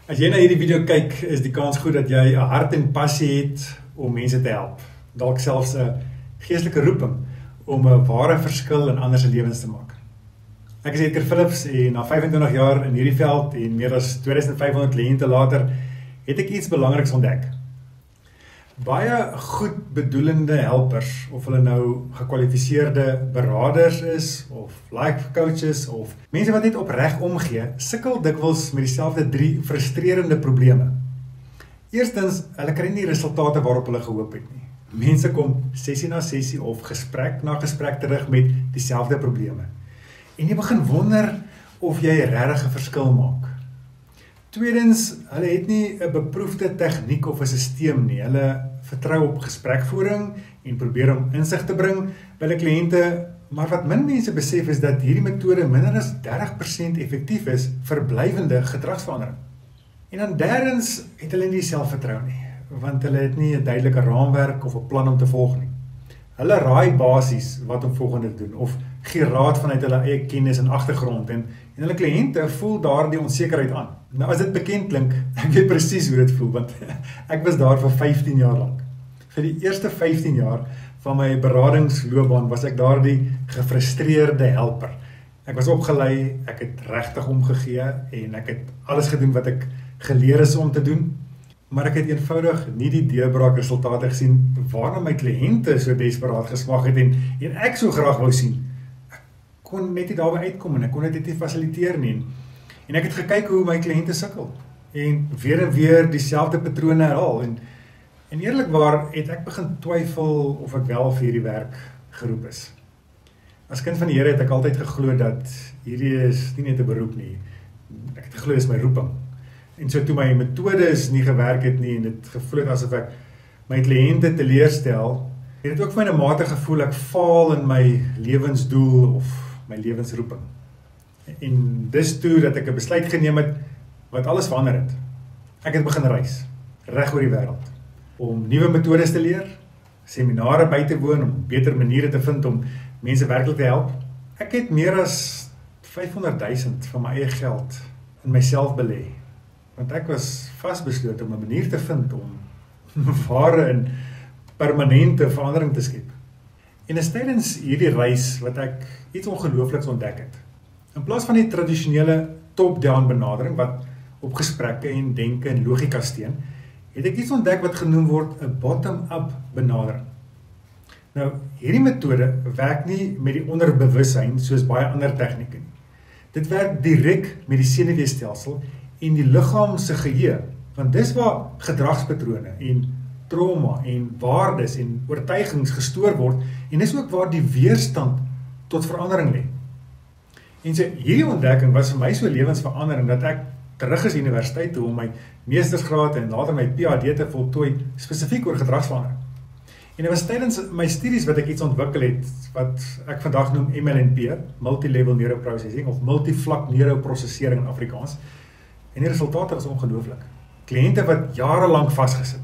As jy na hierdie video kyk, is die kans goed dat jy 'n hart en passie het om mense te help. Dalk selfs 'n geestelike roeping om 'n ware verskil in ander se lewens te maak. Ek is Edgar Philips en na 25 jaar in hierdie veld en meer as 2500 kliënte later, het ek iets belangriks ontdek. Baie goed bedoelende helpers, of hulle nou gekwalifiseerde beraders is, of life coaches, of mense wat net opreg omgee, sukkel dikwels met dieselfde 3 frustrerende probleme. Eerstens, hulle kry nie resultate waarop hulle gehoop het nie. Mense kom sessie na sessie of gesprek na gesprek terug met dieselfde probleme. En jy begin wonder of jy regtig 'n verskil maak. Tweedens, hulle het nie 'n beproefde tegniek of 'n stelsel nie. Hulle vertrou op gesprekvoering en probeer om insig te bring by hulle kliënte, maar wat min mense besef is dat hierdie metode minder as 30% effektief is vir blywende gedragsverandering. En dan derdens het hulle nie selfvertroue nie, want hulle het nie 'n duidelike raamwerk of 'n plan om te volg nie. Hulle raai basies wat om volgende te doen of gee raad vanuit hulle eie kennis en agtergrond en hulle kliënte voel daardie onsekerheid aan. Nou as dit bekend klink, ek weet presies hoe dit voel, want ek was daar vir 15 jaar lank. Vir die eerste 15 jaar van my beradingsloopbaan was ek daardie gefrustreerde helper. Ek was opgelei, ek het regtig omgegee en ek het alles gedoen wat ek geleer is om te doen, maar ek het eenvoudig nie die deurbraak resultate gesien waarna my kliënte so desperaat gesmag het en ek so graag wou sien. Ek kon net nie daarby uitkom en ek kon dit nie fasiliteer nie. En ek het gekyk hoe my kliënte sukkel en weer dieselfde patrone herhaal en eerlikwaar het ek begin twyfel of ek wel vir hierdie werk geroep is. As kind van die Here het ek altyd geglo dat hierdie is nie net 'n beroep nie. Ek het geglo dis my roeping. En so toe my metodes nie gewerk het nie en dit gevoel het asof ek my kliënte teleurstel, het dit ook vir my 'n mate gevoel ek faal in my lewensdoel of my lewensroeping. En dis toe dat ek 'n besluit geneem het wat alles verander het. Ek het begin reis, reg oor die wêreld, om nuwe metodes te leer, seminare by te woon, om beter maniere te vind om mense werklik te help. Ek het meer as 500,000 van my eie geld in myself belê, want ek was vasbeslote om 'n manier te vind om ware en permanente verandering te skep. En is tydens hierdie reis wat ek iets ongeloofliks ontdek het. In plaas van die tradisionele top-down benadering wat op gesprekke en denke en logika steun, het ek iets ontdek wat genoem word 'n bottom-up benadering. Nou, hierdie metode werk nie met die onderbewussyn soos baie ander tegnieke nie. Dit werk direk met die senuweestelsel en die liggaam se geheue, want dis waar gedragspatrone en trauma en waardes en oortuigings gestoor word en dis ook waar die weerstand tot verandering lê. En so hierdie ontdekking was vir my so lewensverandering dat ek terug is universiteit toe om my meestersgraad en later my PhD te voltooi spesifiek oor gedragsverandering. En dit was tydens my studies wat ek iets ontwikkel het wat ek vandag noem MLNP, Multi-Level Neuroprocessing of multivlak neuroprosesering in Afrikaans. En die resultate was ongelooflik. Kliënte wat jare lank vasgesit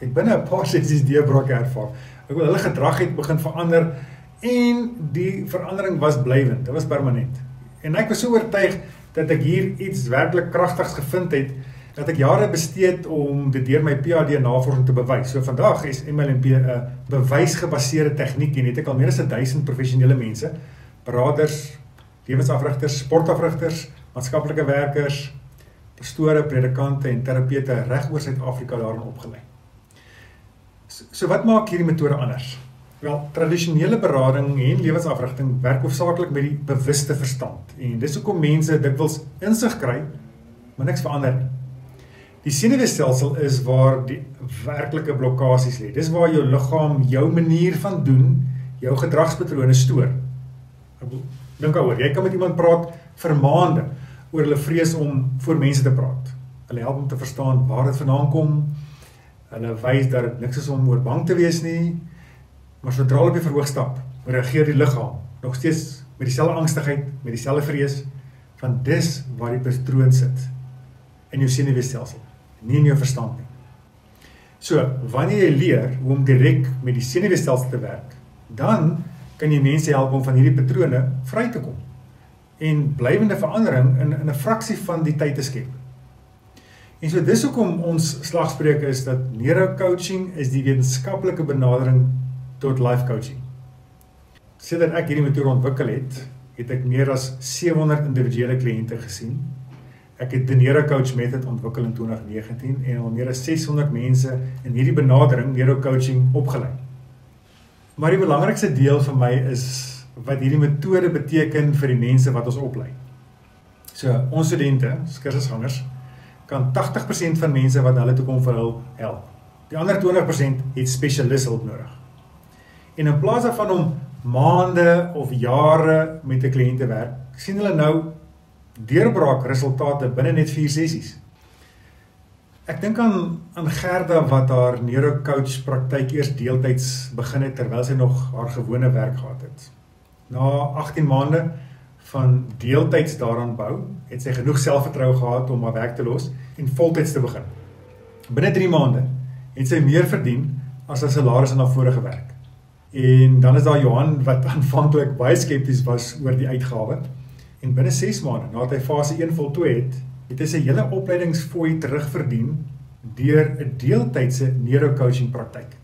het binne 'n paar sessies deurbrake ervaar. Hulle gedrag het begin verander en die verandering was blywend, dit was permanent. En ek was so oortuig dat ek hier iets werklik kragtigs gevind het, dat ek jare besteed om dit deur my PhD navorsing te bewys. So vandag is MLNP 'n bewysgebaseerde tegniek en het ek al meer as 1000 professionele mense, beraders, lewensafrigters, sportafrigters, maatskaplike werkers, pastore, predikante en terapeute reg oor Suid-Afrika daarin opgelei. So wat maak hierdie metode anders? Wel, tradisionele berading en lewensafrigting werk hoofsaaklik met die bewuste verstand. En dis hoekom mense dikwels insig kry, maar niks verander nie. Die senuweestelsel is waar die werklike blokkades lê. Dis waar jou liggaam jou manier van doen, jou gedragspatrone stoor. Dink daaroor, jy kan met iemand praat vir maande oor hulle vrees om voor mense te praat. Hulle help om te verstaan waar dit vandaan kom. Hulle wys dat dit niks is om oor bang te wees nie. Maar sodra hulle op die verhoog stap, reageer die liggaam nog steeds met dieselfde angstigheid, met dieselfde vrees, want dis waar die patroon sit in jou senuweestelsel, nie in jou verstand nie. So, wanneer jy leer hoe om direk met die senuweestelsel te werk, dan kan jy mense help om van hierdie patrone vry te kom en blywende verandering in 'n fraksie van die tyd te skep. En so dis hoekom ons slagspreuk is dat neurocoaching is die wetenskaplike benadering tot life coaching. Sedert ek hierdie metode ontwikkel het ek meer as 700 individuele kliënte gesien. Ek het die neurocoach method ontwikkel in 2019 en al meer as 600 mense in hierdie benadering neurocoaching opgelei. Maar die belangrikste deel vir my is wat hierdie metode beteken vir die mense wat ons oplei. So, ons studente, kursusgangers, kan 80% van mense wat hulle toe kom vir hulp help. Die ander 20% het spesialist hulp nodig. En in plaas daarvan om maande of jare met 'n kliënt te werk, sien hulle nou deurbraak resultate binne net 4 sessies. Ek dink aan Gerda wat haar neurocoach praktyk eers deeltyds begin het terwyl sy nog haar gewone werk gehad het. Na 18 maande van deeltyds daaraan bou, het sy genoeg selfvertroue gehad om haar werk te los en voltyds te begin. Binne 3 maande het sy meer verdien as haar salaris in haar vorige werk. En dan is daar Johan wat aanvanklik baie skepties was oor die uitgawe. En binne 6 maande, nadat hy fase 1 voltooi het hy sy hele opleidingsfooi terugverdien deur 'n deeltydse neurocoaching praktyk.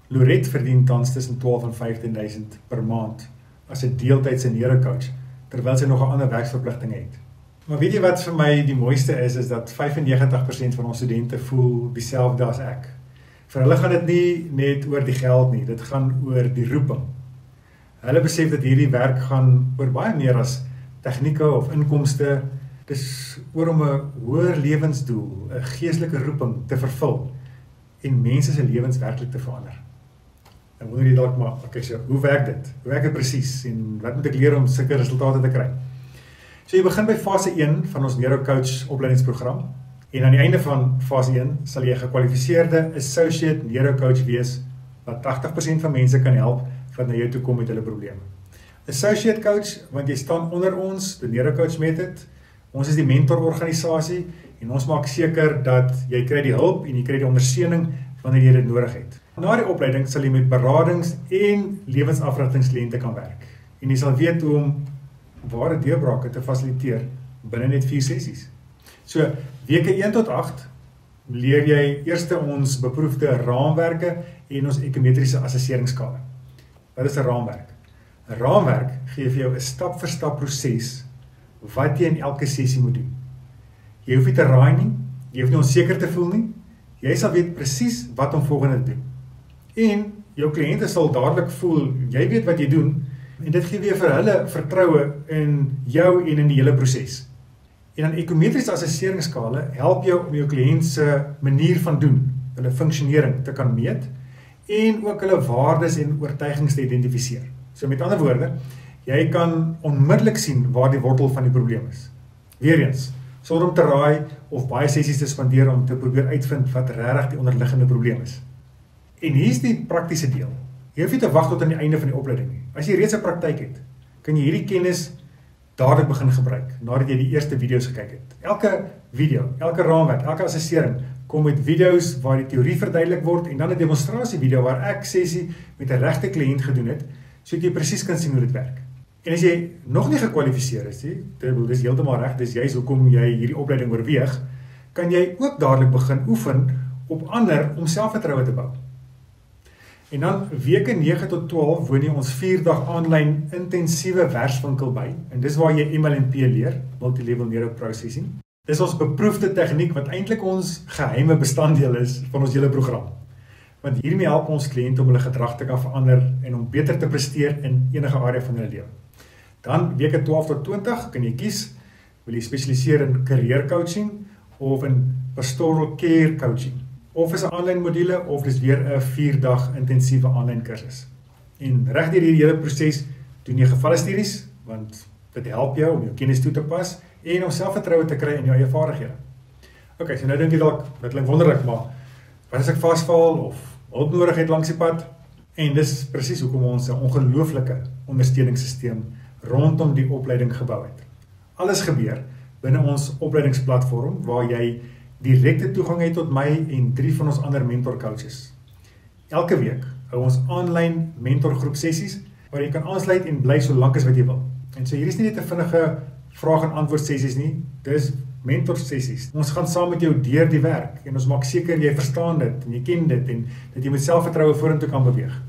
Lorette verdien tans tussen 12 en 15.000 per maand as 'n deeltydse neurocoach, terwyl sy nog 'n ander werksverpligting het. Maar weet jy wat vir my die mooiste is dat 95% van ons studente voel dieselfde as ek. Vir hulle gaan dit nie net oor die geld nie, dit gaan oor die roeping. Hulle besef dat hierdie werk gaan oor baie meer as tegnieke of inkomste. Dis oor om 'n hoër lewensdoel, 'n geestelike roeping te vervul en mense se lewens werklik te verander. En wonder jy dalk maar, okay, so hoe werk dit? Hoe werk dit presies en wat moet ek leer om sulke resultate te kry? So jy begin by fase 1 van ons neurocoach opleidingsprogram en aan die einde van fase 1 sal jy 'n gekwalifiseerde associate neurocoach wees wat 80% van mense kan help wat na jou toe kom met hulle probleme. Associate coach, want jy staan onder ons, die neurocoach method. Ons is die mentororganisasie en ons maak seker dat jy kry die hulp en jy kry die ondersteuning wanneer jy dit nodig het. Na die opleiding sal jy met beradings en lewensafrigtingskliënte kan werk. En jy sal weet hoe om ware deurbrake te fasiliteer binne net 4 sessies. So, weke 1 tot 8 leer jy eerste ons beproefde raamwerke en ons ekometriese assesseringsskale. Wat is 'n raamwerk? 'n Raamwerk gee vir jou 'n stap-vir-stap proses wat jy in elke sessie moet doen. Jy hoef nie te raai nie, jy hoef nie onseker te voel nie, jy sal weet presies wat om volgende te doen. En jou kliënte sal dadelik voel, jy weet wat jy doen, en dit gee weer vir hulle vertroue in jou en in die hele proses. En dan ekometriese assesseringsskale help jou om jou kliënt se manier van doen, hulle funksionering te kan meet, en ook hulle waardes en oortuigings te identifiseer. So met ander woorde, jy kan onmiddellik sien waar die wortel van die probleem is. Weereens, sonder om te raai of baie sessies te spandeer om te probeer uitvind wat regtig die onderliggende probleem is. En hier is die praktiese deel. Jy hoef nie te wag tot aan die einde van die opleiding nie. As jy reeds 'n praktyk het, kan jy hierdie kennis dadelik begin gebruik, nadat jy die eerste video's gekyk het. Elke video, elke raamwerk, elke assessering kom met video's waar die teorie verduidelik word en dan 'n demonstrasievideo waar ek sessie met 'n regte kliënt gedoen het, sodat jy presies kan sien hoe dit werk. En as jy nog nie gekwalifiseer is nie, dis heeltemal reg, dis juist hoekom jy hierdie opleiding oorweeg, kan jy ook dadelik begin oefen op ander om selfvertroue te bou. En dan weke 9 tot 12 woon jy ons 4-dag aanlyn intensiewe verswinkel by, en dis waar jy MLNP leer, multilevel neuroprocessing. Dis ons beproefde tegniek wat eintlik ons geheime bestanddeel is van ons hele program. Want hiermee help ons kliënte om hulle gedrag te kan verander en om beter te presteer in enige area van hulle lewe. Dan weke 12 tot 20 kan jy kies, wil jy spesialiseer in career coaching of in pastoral care coaching. Of is 'n aanlyn module of dis weer 'n 4-dag intensiewe aanlyn kursus. En reg deur hierdie hele proses doen jy gevalstudies, want dit help jou om jou kennis toe te pas en om selfvertroue te kry in jou eie vaardighede. Okay, so nou dink jy dalk, dit klink wonderlik, maar wat as ek vasval of hulp nodig het langs die pad? En dis presies hoekom ons 'n ongelooflike ondersteuningssisteem rondom die opleiding gebou het. Alles gebeur binne ons opleidingsplatform waar jy direkte toegang het tot my en 3 van ons ander mentorcoaches. Elke week hou ons aanlyn mentorgroep sessies waar jy kan aansluit en bly so lank as wat jy wil. En so hier is nie net 'n vinnige vraag en antwoord sessies nie, dis mentorsessies. Ons gaan saam met jou deur die werk en ons maak seker jy verstaan dit en jy ken dit en dat jy met selfvertroue vorentoe kan beweeg.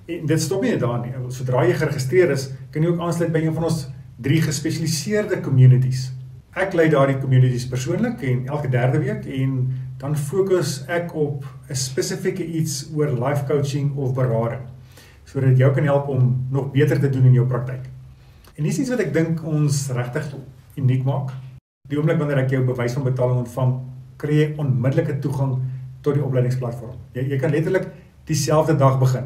En dit stop nie daar nie. Sodra jy geregistreer is, kan jy ook aansluit by een van ons 3 gespesialiseerde communities. Ek lei daardie communities persoonlik en elke 3de week en dan fokus ek op 'n spesifieke iets oor life coaching of berading, sodat dit jou kan help om nog beter te doen in jou praktyk. En dis iets wat ek dink ons regtig uniek maak. Die oomblik wanneer ek jou bewys van betaling ontvang, kry jy onmiddellike toegang tot die opleidingsplatform. Jy kan letterlik dieselfde dag begin.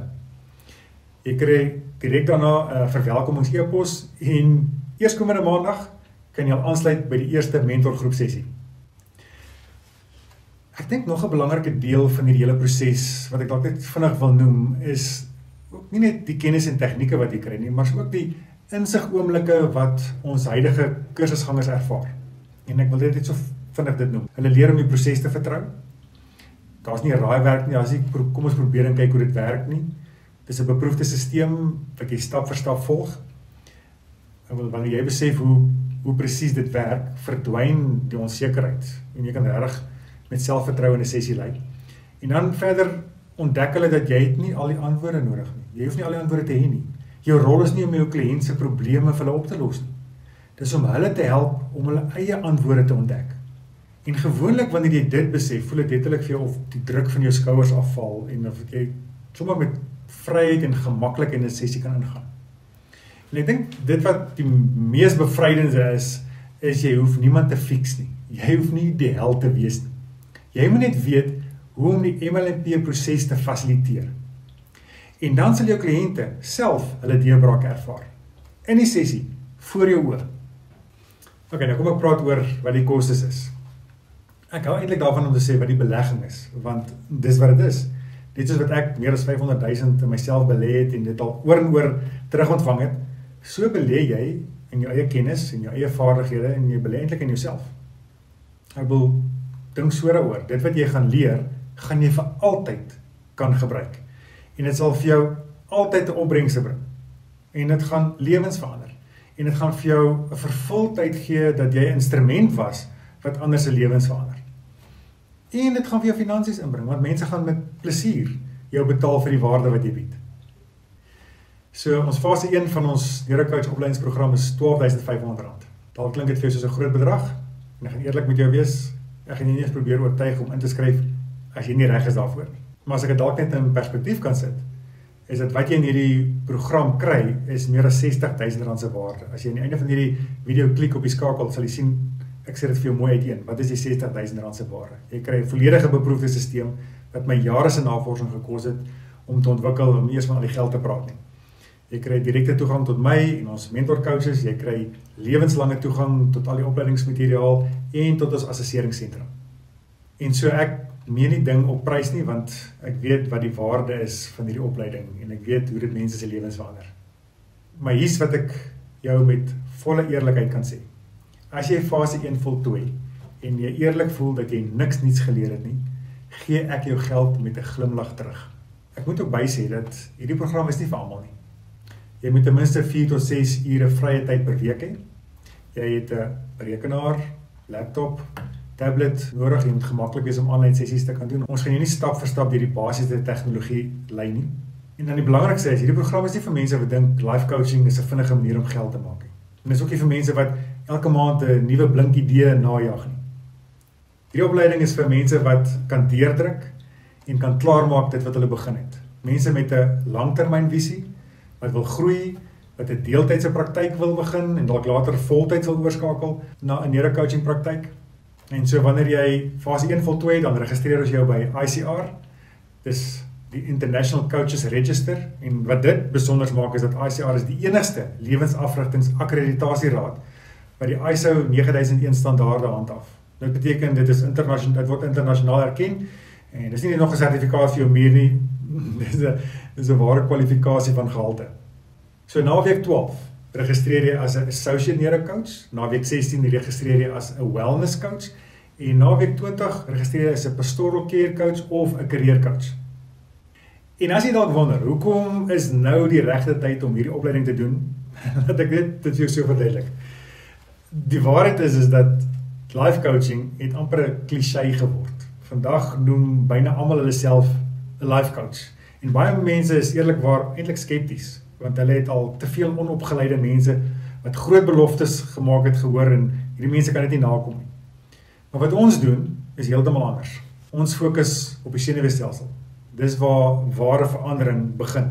Jy kry direk daarna 'n verwelkomings-e-pos en eerskomende maandag kan jy al aansluit by die eerste mentorgroep sessie. Ek dink nog 'n belangrike deel van hierdie hele proses wat ek dalk net vinnig wil noem is ook nie net die kennis en tegnieke wat jy kry nie, maar ook die insig-oomblikke wat ons huidige kursusgangers ervaar. En ek wil dit net so vinnig dit noem. Hulle leer om die proses te vertrou. Daar's nie 'n raaiwerk nie, kom ons probeer en kyk hoe dit werk nie. Dis 'n beproefde stelsel wat jy stap vir stap volg. En wanneer jy besef hoe presies dit werk, verdwyn die onsekerheid en jy kan regtig met selfvertroue in 'n sessie lei. En dan verder ontdek hulle dat jy het nie al die antwoorde nodig nie. Jy hoef nie al die antwoorde te hê nie. Jou rol is nie om jou kliënt se probleme vir hulle op te los nie. Dis om hulle te help om hulle eie antwoorde te ontdek. En gewoonlik wanneer jy dit besef, voel dit letterlik vir jou of die druk van jou skouers afval en of jy sommer met vryheid en gemaklik in 'n sessie kan ingaan. En ek dink dit wat die mees bevrydende is jy hoef niemand te fix nie. Jy hoef nie die held te wees nie. Jy moet net weet hoe om die MLMP proses te fasiliteer. En dan sal jou kliënte self hulle deurbraak ervaar. In die sessie, voor jou oë. Okay, nou kom ek praat oor wat die kostes is. Ek hou eintlik daarvan om te sê wat die belegging is, want dis wat dit is. Dit is wat ek meer as 500.000 in myself belê het en dit al oor en oor terug ontvang het. So belê jy in jou eie kennis en jou eie vaardighede en jy belê eintlik in jouself. Ek wil dink so daaroor. Dit wat jy gaan leer, gaan jy vir altyd kan gebruik. En dit sal vir jou altyd 'n opbrengs bring. En dit gaan lewens verander. En dit gaan vir jou 'n vervuldheid gee dat jy 'n instrument was wat ander se lewens verander. En dit gaan vir jou finansies inbring, want mense gaan met plesier jou betaal vir die waarde wat jy bied. So ons fase 1 van ons neurocoach opleidingsprogram is R12.500. Dalk klink dit vir jou soos 'n groot bedrag, en ek gaan eerlik met jou wees, ek gaan jou nie eens probeer oortuig om in te skryf as jy nie reg is daarvoor. Maar as ek dit dalk net in perspektief kan sit, is dat wat jy in hierdie program kry, is meer as R60.000 se waarde. As jy aan die einde van hierdie video klik op die skakel, sal jy sien, ek sê dit vir jou mooi uiteen, wat is die R60.000 se waarde? Jy kry 'n volledige beproefde stelsel, wat my jare se navorsing gekos het, om te ontwikkel, om nie eers van al die geld te praat nie. Jy kry direkte toegang tot my en ons mentorcoaches, jy kry lewenslange toegang tot al die opleidingsmateriaal, en tot ons assesseringsentrum. En so ek meen nie ding op prys nie, want ek weet wat die waarde is van hierdie opleiding, en ek weet hoe dit mense se lewens verander. Maar hier's wat ek jou met volle eerlikheid kan sê. As jy fase 1 voltooi, en jy eerlik voel dat jy niks niets geleer het nie, gee ek jou geld met 'n glimlag terug. Ek moet ook bysê dat hierdie program is nie vir almal nie. Jy moet ten minste 4 tot 6 ure vrye tyd per week hê. Jy het 'n rekenaar, laptop, tablet nodig, jy moet gemaklik wees om aanlyn sessies te kan doen. Ons gaan jou nie stap vir stap deur die basiese tegnologie lei nie. En dan die belangrikste is, hierdie program is nie vir mense wat dink life coaching is 'n vinnige manier om geld te maak nie. En dis ook nie vir mense wat elke maand 'n nuwe blink idee najag nie. Hierdie opleiding is vir mense wat kan deurdruk en kan klaarmaak dit wat hulle begin het. Mense met 'n langtermynvisie, wat wil groei, wat 'n deeltydse praktyk wil begin en dalk later voltyds wil oorskakel na 'n neurocoaching praktyk. En so wanneer jy fase 1 voltooi, dan registreer ons jou by ICR. Dis die International Coaches Register, en wat dit besonder maak is dat ICR is die enigste lewensafrigtingsakkreditasieraad wat die ISO 9001 standaarde handhaaf. Dit beteken dit word internasionaal erken, en dis nie nog 'n sertifikaat vir jou meer nie, dis 'n ware kwalifikasie van gehalte. So na week 12 registreer jy as 'n associate neurocoach, na week 16 registreer jy as 'n wellness coach, en na week 20 registreer jy as 'n pastoral care coach of 'n career coach. En as jy dalk wonder, hoekom is nou die regte tyd om hierdie opleiding te doen? Laat ek dit vir jou so verduidelik. Die waarheid is dat Life coaching het amper 'n cliché geword. Vandag noem byna almal hulle self 'n life coach. En baie mense is eerlikwaar eintlik skepties, want hulle het al te veel onopgeleide mense wat groot beloftes gemaak het gehoor en hierdie mense kan dit nie nakom nie. Maar wat ons doen is heeltemal anders. Ons fokus op die senuweestelsel. Dis waar ware verandering begin.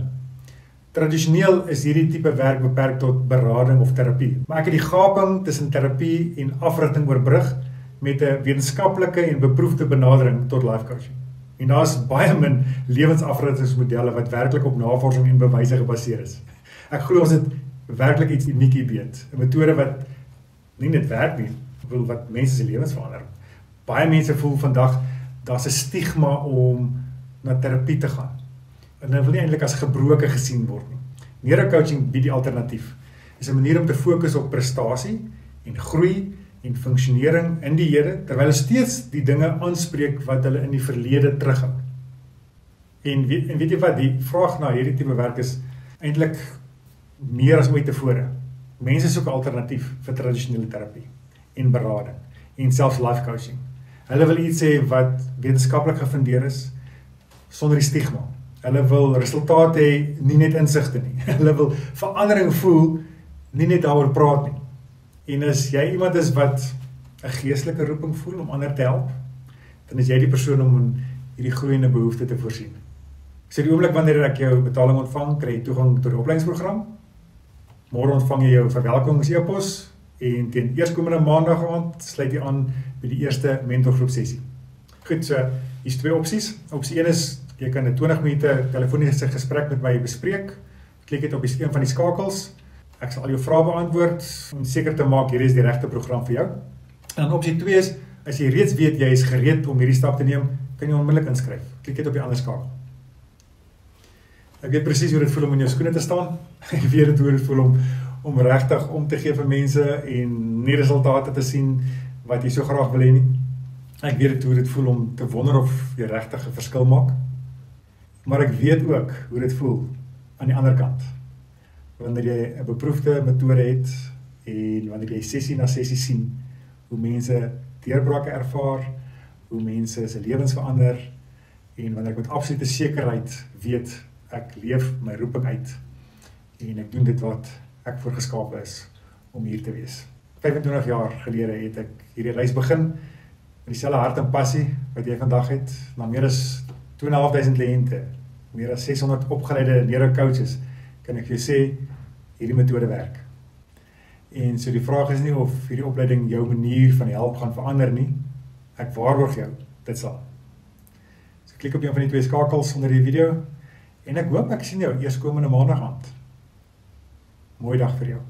Tradisioneel is hierdie tipe werk beperk tot berading of terapie. Maar ek het die gaping tussen terapie en afrigting oorbrug met 'n wetenskaplike en beproefde benadering tot life coaching. En daar's baie min lewensafrigtingsmodelle wat werklik op navorsing en bewyse gebaseer is. Ek glo ons het werklik iets uniek hier weet. 'n Metode wat nie net werk nie, wat mense se lewens verander. Baie mense voel vandag daar's 'n stigma om na terapie te gaan. En dit wil nie eintlik as gebroke gesien word nie. Neurocoaching bied die alternatief. Dit is 'n manier om te fokus op prestasie en groei en funksionering in die Here, terwyl hulle steeds die dinge aanspreek wat hulle in die verlede terughou. En weet jy wat, die vraag na hierdie tipe werk is eintlik meer as ooit tevore. Mense soek 'n alternatief vir tradisionele terapie en berading en selfs life coaching. Hulle wil iets hê wat wetenskaplik gefundeer is sonder die stigma. Hulle wil resultate hê, nie net insigte nie. Hulle wil verandering voel, nie net daaroor praat nie. En as jy iemand is wat 'n geestelike roeping voel om ander te help, dan is jy die persoon om in hierdie groeiende behoefte te voorsien. So die oomblik wanneer ek jou betaling ontvang, kry jy toegang tot die opleidingsprogram. Môre ontvang jy jou verwelkomings-e-pos en teen eerskomende maandag aand sluit jy aan by die eerste mentorgroep sessie. Goed, so hier's twee opsies. Opsie 1 is jy kan 'n 20 minute telefoniese gesprek met my bespreek. Klik net op die een van die skakels. Ek sal al jou vrae beantwoord om seker te maak hierdie is die regte program vir jou. En dan opsie 2 is as jy reeds weet jy is gereed om hierdie stap te neem, kan jy onmiddellik inskryf. Klik net op die ander skakel. Ek weet presies hoe dit voel om in jou skoene te staan. Ek weet hoe dit voel om regtig om te gee vir mense en nie resultate te sien wat jy so graag wil hê nie. Ek weet hoe dit voel om te wonder of jy regtig 'n verskil maak. Maar ek weet ook hoe dit voel aan die ander kant. Wanneer jy 'n beproefde metode het en wanneer jy sessie na sessie sien hoe mense deurbrake ervaar, hoe mense se lewens verander en wanneer ek met absolute sekerheid weet ek leef my roeping uit en ek doen dit wat ek voorgeskape is om hier te wees. 25 jaar gelede het ek hierdie reis begin met dieselfde hart en passie wat jy vandag het, na meer as 2.500 kliënte, meer as 600 opgeleide neurocoaches, kan ek vir jou sê, hierdie metode werk. En so die vraag is nie of hierdie opleiding jou manier van help gaan verander nie, ek waarborg jou, dit sal. So klik op een van die twee skakels onder die video, en ek hoop ek sien jou eerskomende maandag aand. Mooi dag vir jou.